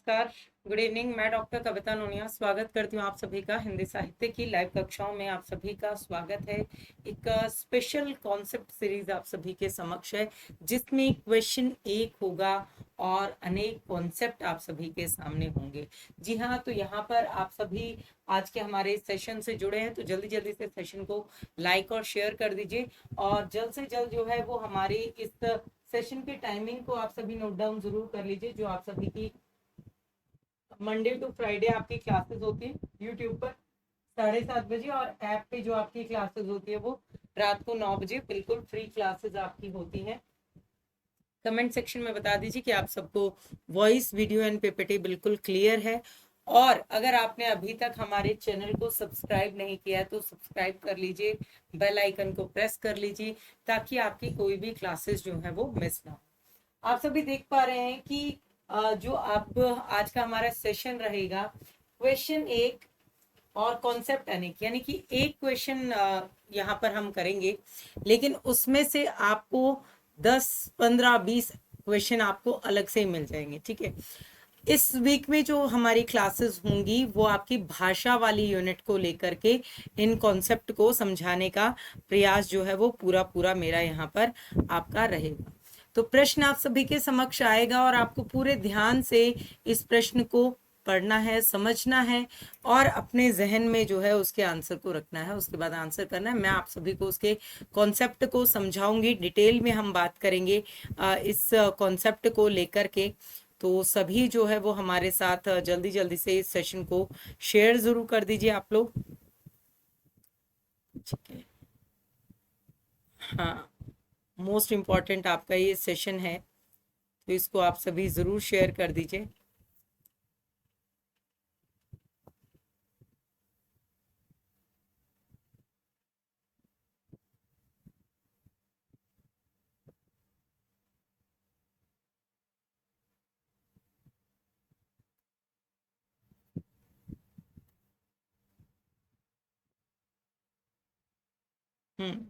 नमस्कार, good evening. मैं doctor कविता नोनिया स्वागत करती हूँ आप सभी का हिंदी साहित्य की लाइव कक्षाओं में। आप सभी का स्वागत है। एक स्पेशल कॉन्सेप्ट सीरीज आप सभी के समक्ष है, जिसमें क्वेश्चन एक होगा और अनेक कॉन्सेप्ट आप सभी के सामने होंगे। जी हाँ, तो यहाँ पर आप सभी आज के हमारे सेशन से जुड़े हैं, तो जल्दी जल्दी से सेशन को लाइक और शेयर कर दीजिए। और जल्द से जल्द जो है वो हमारी इस सेशन की टाइमिंग को आप सभी नोट डाउन जरूर कर लीजिए। जो आप सभी की मंडे टू फ्राइडे आपकी क्लासेस होती है यूट्यूब पर 7:30 बजे, और ऐप पे जो आपकी क्लासेस होती है वो रात को 9 बजे बिल्कुल फ्री क्लासेस आपकी होती हैं। कमेंट सेक्शन में बता दीजिए कि आप सबको वॉइस, वीडियो एंड पीपीटी बिल्कुल क्लियर है। और अगर आपने अभी तक हमारे चैनल को सब्सक्राइब नहीं किया है तो सब्सक्राइब कर लीजिए, बेल आइकन को प्रेस कर लीजिए, ताकि आपकी कोई भी क्लासेस जो है वो मिस ना हो। आप सभी देख पा रहे हैं कि जो आप आज का हमारा सेशन रहेगा, क्वेश्चन एक और कॉन्सेप्ट अनेक, यानी कि एक क्वेश्चन यहाँ पर हम करेंगे, लेकिन उसमें से आपको 10, 15, 20 क्वेश्चन आपको अलग से मिल जाएंगे। ठीक है, इस वीक में जो हमारी क्लासेस होंगी वो आपकी भाषा वाली यूनिट को लेकर के इन कॉन्सेप्ट को समझाने का प्रयास जो है वो पूरा पूरा मेरा यहाँ पर आपका रहेगा। तो प्रश्न आप सभी के समक्ष आएगा और आपको पूरे ध्यान से इस प्रश्न को पढ़ना है, समझना है और अपने जहन में जो है उसके आंसर को रखना है, उसके बाद आंसर करना है। मैं आप सभी को उसके कॉन्सेप्ट को समझाऊंगी, डिटेल में हम बात करेंगे इस कॉन्सेप्ट को लेकर के। तो सभी जो है वो हमारे साथ जल्दी जल्दी से इस सेशन को शेयर जरूर कर दीजिए आप लोग। ठीक है, हाँ, मोस्ट इम्पॉर्टेंट आपका ये सेशन है, तो इसको आप सभी जरूर शेयर कर दीजिए। हम्म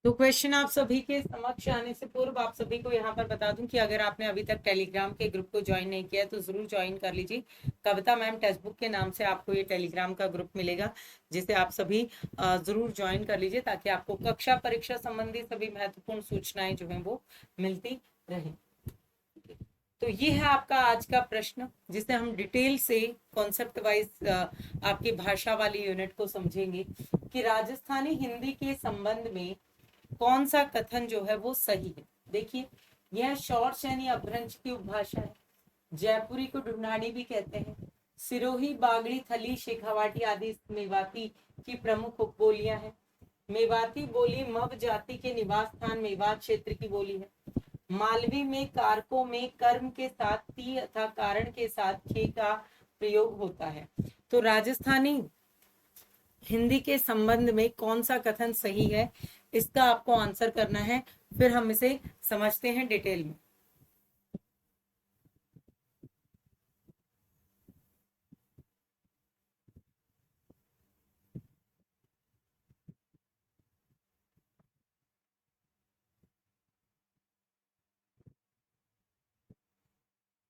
तो क्वेश्चन आप सभी के समक्ष आने से पूर्व आप सभी को यहाँ पर बता दूं कि अगर आपने अभी तक टेलीग्राम के ग्रुप को ज्वाइन नहीं किया है तो जरूर ज्वाइन कर लीजिए। कविता मैम टेक्स्ट बुक के नाम से आपको ये टेलीग्राम का ग्रुप मिलेगा, जिसे आप सभी जरूर ज्वाइन कर लीजिए, ताकि आपको कक्षा परीक्षा संबंधी सभी महत्वपूर्ण सूचनाएं जो है वो मिलती रहे। तो ये है आपका आज का प्रश्न, जिसे हम डिटेल से कॉन्सेप्ट वाइज आपकी भाषा वाली यूनिट को समझेंगे कि राजस्थानी हिंदी के संबंध में कौन सा कथन जो है वो सही है। देखिए, यह शॉर्ट यानी अपभ्रंश की उपभाषा है। जयपुरी को ढूंढानी भी कहते हैं। सिरोही, बागड़ी, थली, शेखावाटी आदि मेवाती की प्रमुख उपबोलियां हैं। मेवाती बोली मव जाति के निवास स्थान मेवात क्षेत्र की बोली है। मालवी में कारकों में कर्म के साथ ती अथा कारण के साथ खे का प्रयोग होता है। तो राजस्थानी हिंदी के संबंध में कौन सा कथन सही है, इसका आपको आंसर करना है। फिर हम इसे समझते हैं डिटेल में।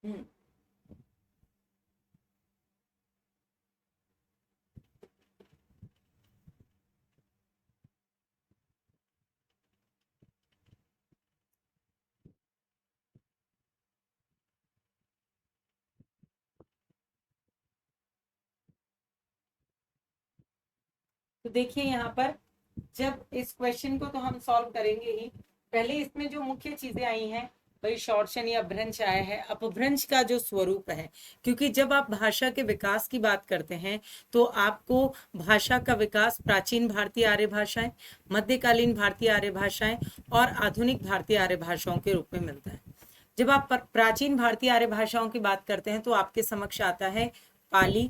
हम्म तो देखिए, यहाँ पर जब इस क्वेश्चन को तो हम सॉल्व करेंगे ही, पहले इसमें जो मुख्य चीजें आई हैं भाई, शॉर्टशन या अपभ्रंश आया है। अपभ्रंश का जो स्वरूप है, क्योंकि जब आप भाषा के विकास की बात करते हैं तो आपको भाषा का विकास प्राचीन भारतीय आर्य भाषाएं, मध्यकालीन भारतीय आर्य भाषाएं और आधुनिक भारतीय आर्य भाषाओं के रूप में मिलता है। जब आप प्राचीन भारतीय आर्य भाषाओं की बात करते हैं तो आपके समक्ष आता है पाली,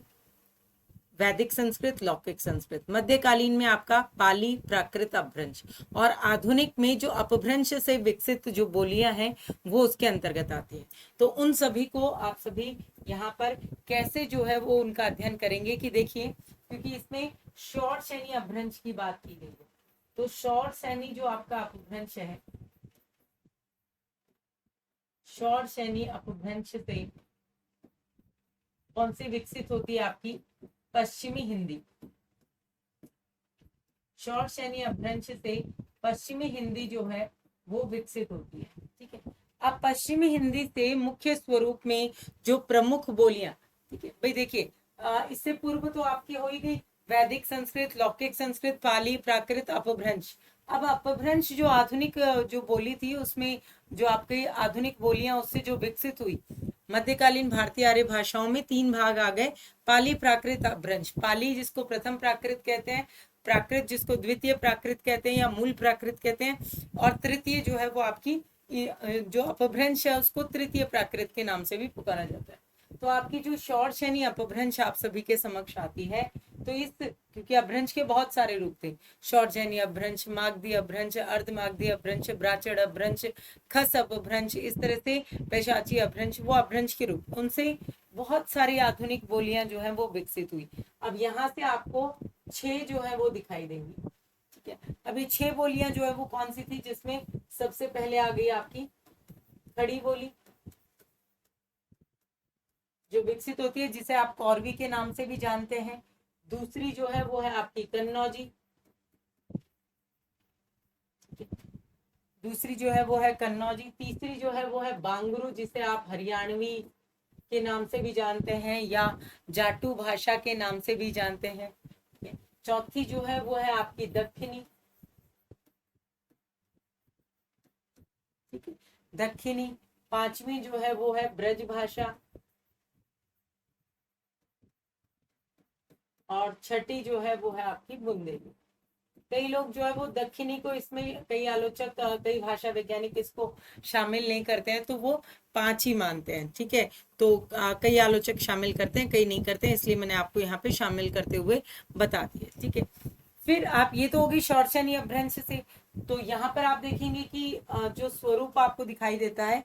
वैदिक संस्कृत, लौकिक संस्कृत। मध्यकालीन में आपका पाली, प्राकृत, अपभ्रंश, और आधुनिक में जो अपभ्रंश से विकसित जो बोलियां हैं वो उसके अंतर्गत आती है। तो उन सभी को आप सभी यहाँ पर कैसे जो है वो उनका अध्ययन करेंगे कि देखिए, क्योंकि इसमें शॉर्ट शैनी अपभ्रंश की बात की गई है, तो शॉर्ट शैनी जो आपका अपभ्रंश है, शॉर्ट शैनी अपभ्रंश से कौन सी विकसित होती है आपकी? पश्चिमी हिंदी। शॉर्ट शैनी अपभ्रंश से पश्चिमी हिंदी जो है वो विकसित होती है। ठीक है, अब पश्चिमी हिंदी से मुख्य स्वरूप में जो प्रमुख बोलियां, ठीक है भाई, देखिए इससे पूर्व तो आपकी हो ही गई वैदिक संस्कृत, लौकिक संस्कृत, पाली, प्राकृत, अपभ्रंश। अब अपभ्रंश जो आधुनिक जो बोली थी उसमें जो आपकी आधुनिक बोलियां उससे जो विकसित हुई, मध्यकालीन भारतीय आर्य भाषाओं में 3 भाग आ गए, पाली, प्राकृत, अपभ्रंश। पाली जिसको प्रथम प्राकृत कहते हैं, प्राकृत जिसको द्वितीय प्राकृत कहते हैं या मूल प्राकृत कहते हैं, और तृतीय जो है वो आपकी जो अपभ्रंश है उसको तृतीय प्राकृत के नाम से भी पुकारा जाता है। तो आपकी जो शॉर्ट शैनी अपभ्रंश आप सभी के समक्ष आती है, तो इस क्योंकि अपभ्रंश के बहुत सारे रूप थे, शॉर्ट शैनी अपभ्रंश, मागधी अपभ्रंश, अर्ध मागधी अपभ्रंश, ब्राचड़ अपभ्रंश, खस अपभ्रंश, इस तरह से पैशाची अपभ्रंश, वो अपभ्रंश के रूप, उनसे बहुत सारी आधुनिक बोलियां जो है वो विकसित हुई। अब यहाँ से आपको 6 जो है वो दिखाई देंगी। ठीक है, अभी 6 बोलियां जो है वो कौन सी थी, जिसमें सबसे पहले आ गई आपकी खड़ी बोली जो विकसित होती है, जिसे आप कौरवी के नाम से भी जानते हैं। दूसरी जो है वो है आपकी कन्नौजी, दूसरी जो है वो है कन्नौजी। तीसरी जो है वो है बांगरू, जिसे आप हरियाणवी के नाम से भी जानते हैं या जाटू भाषा के नाम से भी जानते हैं। चौथी जो है वो है आपकी दक्षिणी, ठीक है, दक्षिणी। पांचवी जो है वो है ब्रज भाषा, और छठी जो है वो है आपकी बुंदेली। कई लोग जो है वो दक्षिणी को, इसमें कई आलोचक, कई भाषा वैज्ञानिक इसको शामिल नहीं करते हैं, तो वो 5 ही मानते हैं। ठीक है, तो कई आलोचक शामिल करते हैं, कई नहीं करते हैं, इसलिए मैंने आपको यहाँ पे शामिल करते हुए बता दिया। ठीक है, फिर आप, ये तो होगी शॉर्ट शैनी अपभ्रंश से। तो यहाँ पर आप देखेंगे कि जो स्वरूप आपको दिखाई देता है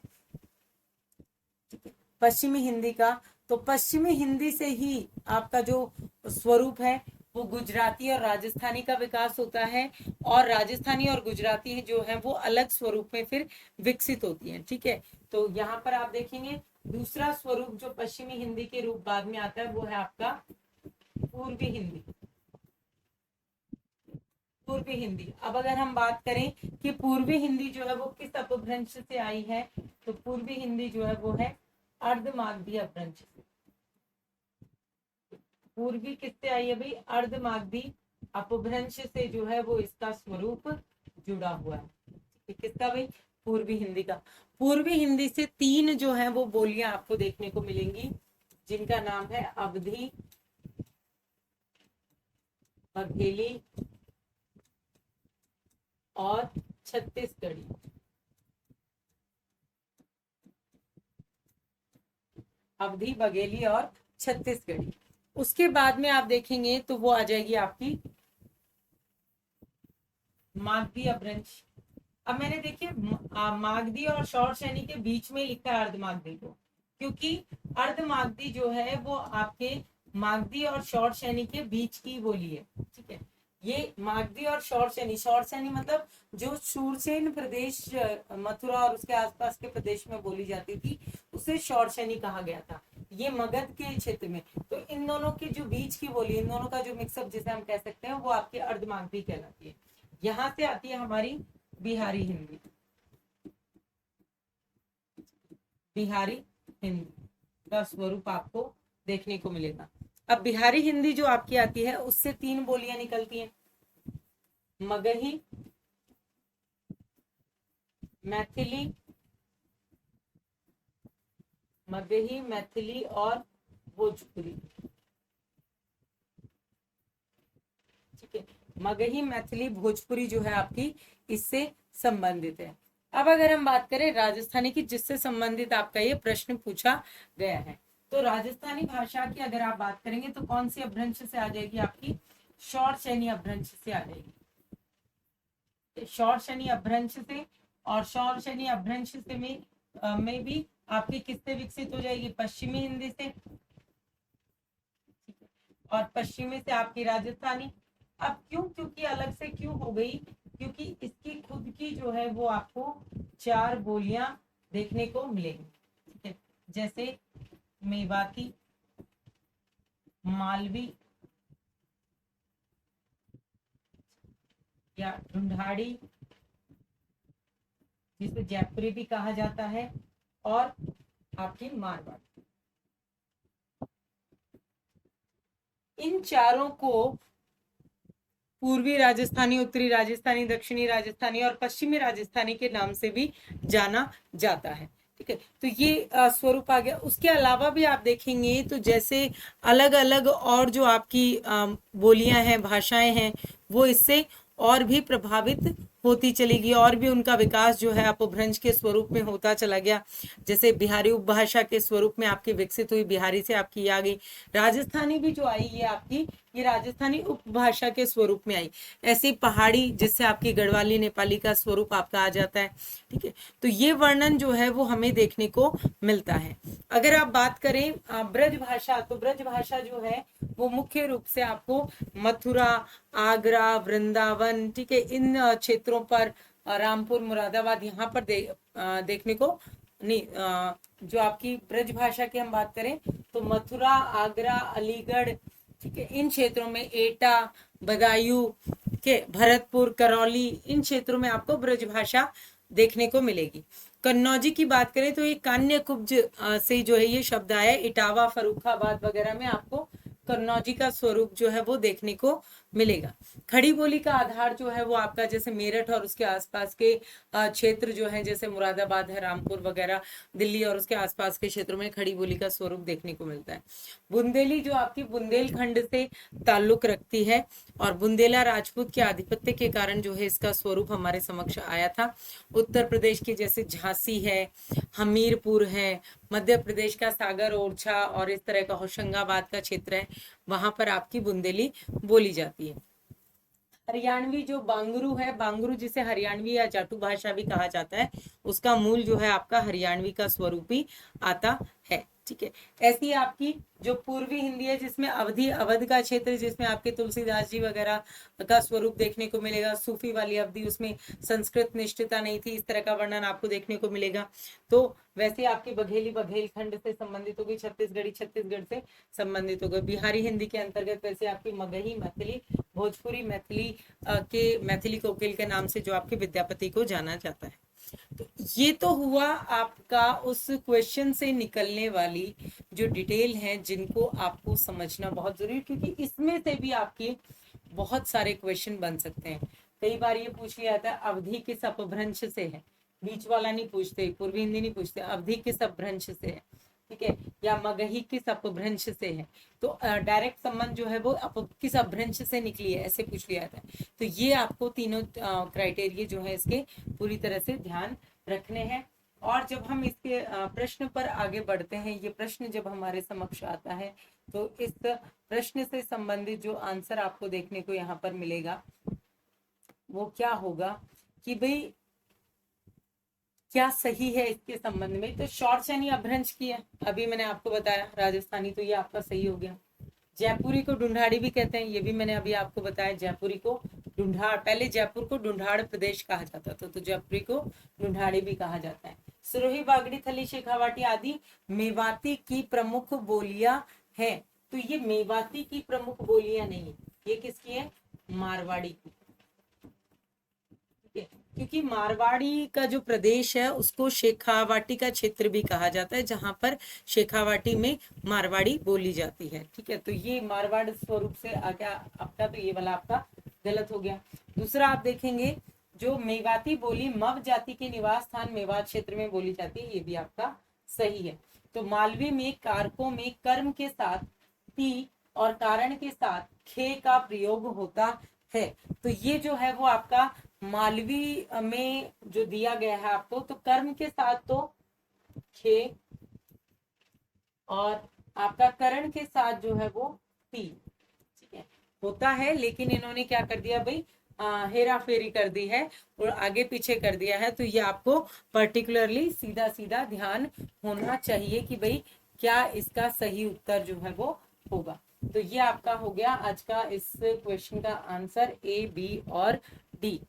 पश्चिमी हिंदी का, तो पश्चिमी हिंदी से ही आपका जो स्वरूप है वो गुजराती और राजस्थानी का विकास होता है, और राजस्थानी और गुजराती जो है वो अलग स्वरूप में फिर विकसित होती हैं। ठीक है, तो यहाँ पर आप देखेंगे दूसरा स्वरूप जो पश्चिमी हिंदी के रूप बाद में आता है वो है आपका पूर्वी हिंदी। पूर्वी हिंदी, अब अगर हम बात करें कि पूर्वी हिंदी जो है वो किस अपभ्रंश से आई है, तो पूर्वी हिंदी जो है वो है अर्धमागधी अपभ्रंश से। पूर्वी किससे आई है भाई? अर्धमागधी अपभ्रंश से जो है वो इसका स्वरूप जुड़ा हुआ है। किसका भाई? पूर्वी हिंदी का। पूर्वी हिंदी से 3 जो है वो बोलियां आपको देखने को मिलेंगी, जिनका नाम है अवधी, बघेली और छत्तीसगढ़ी। अवधी, बघेली और छत्तीसगढ़ी। उसके बाद में आप देखेंगे तो वो आ जाएगी आपकी मागधी अपभ्रंश। अब मैंने देखिए मागधी और शॉर्ट शैनी के बीच में लिखा है अर्धमागधी को, क्योंकि अर्धमागधी जो है वो आपके मागधी और शॉर्ट शैनी के बीच की बोली है। ठीक है, ये मागधी और शॉर्ट शैनी मतलब जो शूरसेन प्रदेश, मथुरा और उसके आसपास के प्रदेश में बोली जाती थी, उसे शॉर्ट शैनी कहा गया था। ये मगध के क्षेत्र में, तो इन दोनों के जो बीच की बोली, इन दोनों का जो मिक्सअप जिसे हम कह सकते हैं, वो आपकी अर्धमागधी कहलाती है। यहाँ से आती है हमारी बिहारी हिंदी। बिहारी हिंदी का स्वरूप आपको देखने को मिलेगा। अब बिहारी हिंदी जो आपकी आती है उससे 3 बोलियां निकलती हैं, मगही, मैथिली, मगही, मैथिली और भोजपुरी। ठीक है, मगही, मैथिली, भोजपुरी जो है आपकी इससे संबंधित है। अब अगर हम बात करें राजस्थानी की, जिससे संबंधित आपका ये प्रश्न पूछा गया है, तो राजस्थानी भाषा की अगर आप बात करेंगे तो कौन सी अपभ्रंश से आ जाएगी आपकी, शौरसेनी अपभ्रंश से आ जाएगी, शौरसेनी अपभ्रंश से। और शौरसेनी अपभ्रंश से में भी आपकी किससे विकसित हो जाएगी, पश्चिमी हिंदी से, और पश्चिमी से आपकी राजस्थानी। अब क्यों, क्योंकि अलग से क्यों हो गई, क्योंकि इसकी खुद की जो है वो आपको 4 बोलियां देखने को मिलेगी, ठीक है, जैसे मेवाती, मालवी या ढूंढाड़ी, जिसे जयपुरी भी कहा जाता है, और आपकी मारवाड़ी। इन चारों को पूर्वी राजस्थानी, उत्तरी राजस्थानी, दक्षिणी राजस्थानी और पश्चिमी राजस्थानी के नाम से भी जाना जाता है, ठीक है। तो ये स्वरूप आ गया। उसके अलावा भी आप देखेंगे तो जैसे अलग अलग और जो आपकी बोलियां हैं, भाषाएं हैं, वो इससे और भी प्रभावित होती चली गई, और भी उनका विकास जो है अपभ्रंश के स्वरूप में होता चला गया। जैसे बिहारी उपभाषा के स्वरूप में आपकी विकसित हुई, बिहारी से आपकी आ गई। राजस्थानी भी जो आई ये आपकी, ये राजस्थानी उपभाषा के स्वरूप में आई। ऐसी पहाड़ी, जिससे आपकी गढ़वाली नेपाली का स्वरूप आपका आ जाता है, ठीक है। तो ये वर्णन जो है वो हमें देखने को मिलता है। अगर आप बात करें ब्रज भाषा, तो ब्रज भाषा जो है वो मुख्य रूप से आपको मथुरा, आगरा, वृंदावन, ठीक है, इन क्षेत्रों पर, रामपुर, मुरादाबाद, यहाँ पर देखने को नहीं। जो आपकी ब्रज भाषा की हम बात करें तो मथुरा, आगरा, अलीगढ़, ठीक है, इन क्षेत्रों में, एटा, बदायूं, ठीक है, भरतपुर, करौली, इन क्षेत्रों में आपको ब्रज भाषा देखने को मिलेगी। कन्नौजी की बात करें तो ये कान्य कुब्ज से जो है ये शब्द आया है। इटावा, फर्रुखाबाद वगैरह में आपको कन्नौजी का स्वरूप जो है वो देखने को मिलेगा। खड़ी बोली का आधार जो है वो आपका जैसे मेरठ और उसके आसपास के क्षेत्र जो है, जैसे मुरादाबाद है, रामपुर वगैरह, दिल्ली और उसके आसपास के क्षेत्रों में खड़ी बोली का स्वरूप देखने को मिलता है। बुंदेली जो आपकी बुंदेलखंड से ताल्लुक रखती है, और बुंदेला राजपूत के आधिपत्य के कारण जो है इसका स्वरूप हमारे समक्ष आया था। उत्तर प्रदेश की जैसे झांसी है, हमीरपुर है, मध्य प्रदेश का सागर, ओरछा और इस तरह का होशंगाबाद का क्षेत्र है, वहां पर आपकी बुंदेली बोली जाती है। हरियाणवी जो बांगरू है, बांगरू जिसे हरियाणवी या जाटू भाषा भी कहा जाता है, उसका मूल जो है आपका हरियाणवी का स्वरूप ही आता है, ठीक है। ऐसी आपकी जो पूर्वी हिंदी है, जिसमें अवधि, अवध का क्षेत्र, जिसमें आपके तुलसीदास जी वगैरह का स्वरूप देखने को मिलेगा। सूफी वाली अवधि, उसमें संस्कृत निष्ठता नहीं थी, इस तरह का वर्णन आपको देखने को मिलेगा। तो वैसे आपकी बघेली बघेलखंड से संबंधित होगी, छत्तीसगढ़ी छत्तीसगढ़ से संबंधित होगा। बिहारी हिंदी के अंतर्गत वैसे आपकी मगही मैथिली, भोजपुरी मैथिली के मैथिली कोकिल के नाम से जो आपके विद्यापति को जाना जाता है। तो ये तो हुआ आपका उस क्वेश्चन से निकलने वाली जो डिटेल है, जिनको आपको समझना बहुत जरूरी है, क्योंकि इसमें से भी आपके बहुत सारे क्वेश्चन बन सकते हैं। कई बार ये पूछ लिया जाता है अवधि किस अपभ्रंश से है, बीच वाला नहीं पूछते, पूर्वी हिंदी नहीं पूछते, अवधि किस अपभ्रंश से है, ठीक है, या मगही किस अपभ्रंश से है। तो डायरेक्ट संबंध जो है वो किस अपभ्रंश से निकली है, ऐसे पूछ लिया जाता है। तो ये आपको तीनों क्राइटेरिया जो है इसके पूरी तरह से ध्यान रखने हैं। और जब हम इसके प्रश्न पर आगे बढ़ते हैं, ये प्रश्न जब हमारे समक्ष आता है, तो इस प्रश्न से संबंधित जो आंसर आपको देखने को यहाँ पर मिलेगा वो क्या होगा कि भाई क्या सही है इसके संबंध में। तो शौरसेनी अपभ्रंश की है, अभी मैंने आपको बताया, राजस्थानी, तो ये आपका सही हो गया। जयपुरी को ढूंढाड़ी भी कहते हैं, ये भी मैंने अभी आपको बताया। जयपुरी को ढूंढाड़, पहले जयपुर को ढूंढाड़ प्रदेश कहा जाता था, तो जयपुरी को ढूंढाड़ी भी कहा जाता है। सिरोही, बागड़ी, थली, शेखावाटी आदि मेवाती की प्रमुख बोलियां हैं। तो ये मेवाती की प्रमुख बोलियां नहीं, ये किसकी है, मारवाड़ी की, क्योंकि मारवाड़ी का जो प्रदेश है उसको शेखावाटी का क्षेत्र भी कहा जाता है, जहां पर शेखावाटी में मारवाड़ी बोली जाती है, ठीक है। तो ये मारवाड़ स्वरूप से आ गया आपका, तो ये वाला आपका गलत हो गया। दूसरा आप देखेंगे जो मेवाती बोली मव जाति के निवास स्थान मेवात क्षेत्र में बोली जाती है, ये भी आपका सही है। तो मालवी में कारकों में कर्म के साथ ती और कारण के साथ खे का प्रयोग होता है। तो ये जो है वो आपका मालवी में जो दिया गया है आपको, तो कर्म के साथ तो खे और आपका करण के साथ जो है वो टी, ठीक है, होता है, लेकिन इन्होंने क्या कर दिया भाई, हेरा फेरी कर दी है और आगे पीछे कर दिया है। तो ये आपको पर्टिकुलरली सीधा सीधा ध्यान होना चाहिए कि भाई क्या इसका सही उत्तर जो है वो होगा। तो ये आपका हो गया आज का इस क्वेश्चन का आंसर, ए, बी और डी।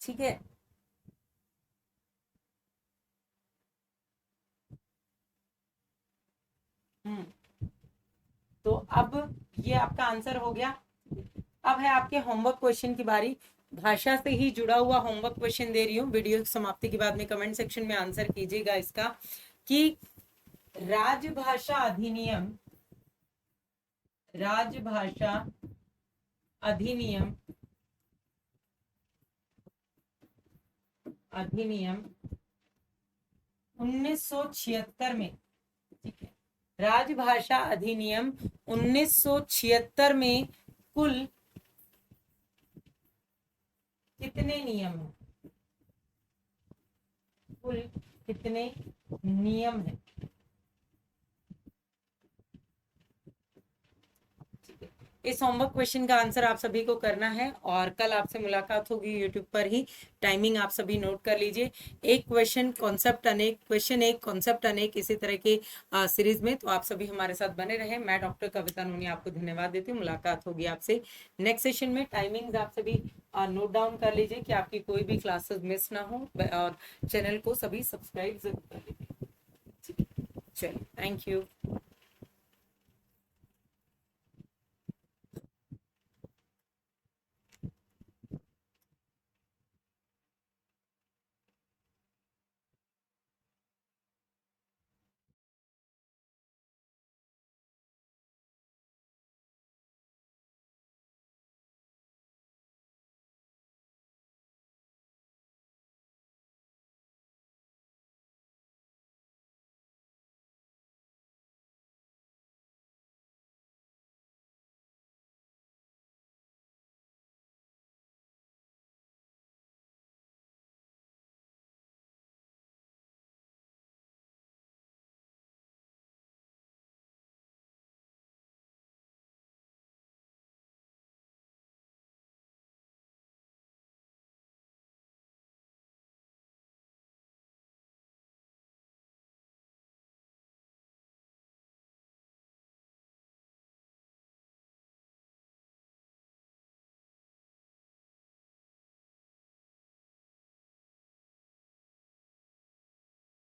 ठीक है, तो अब ये आपका आंसर हो गया। अब है आपके होमवर्क क्वेश्चन की बारी। भाषा से ही जुड़ा हुआ होमवर्क क्वेश्चन दे रही हूँ। वीडियो समाप्ति के बाद में कमेंट सेक्शन में आंसर कीजिएगा इसका कि राजभाषा अधिनियम, राजभाषा अधिनियम, अधिनियम 1976 में, ठीक है, राजभाषा अधिनियम 1976 में कुल कितने नियम हैं, कुल कितने नियम हैं। इस होमवर्क क्वेश्चन का आंसर आप सभी को करना है और कल आपसे मुलाकात होगी यूट्यूब पर ही। टाइमिंग आप सभी नोट कर लीजिए। एक क्वेश्चन कॉन्सेप्ट अनेक, क्वेश्चन एक कॉन्सेप्ट अनेक, इसी तरह के सीरीज में। तो आप सभी हमारे साथ बने रहे। मैं डॉक्टर कविता नूनी आपको धन्यवाद देती हूँ। मुलाकात होगी आपसे नेक्स्ट सेशन में। टाइमिंग आप सभी नोट डाउन कर लीजिए कि आपकी कोई भी क्लासेस मिस ना हो, और चैनल को सभी सब्सक्राइब जरूर कर लीजिए। चलिए, थैंक यू।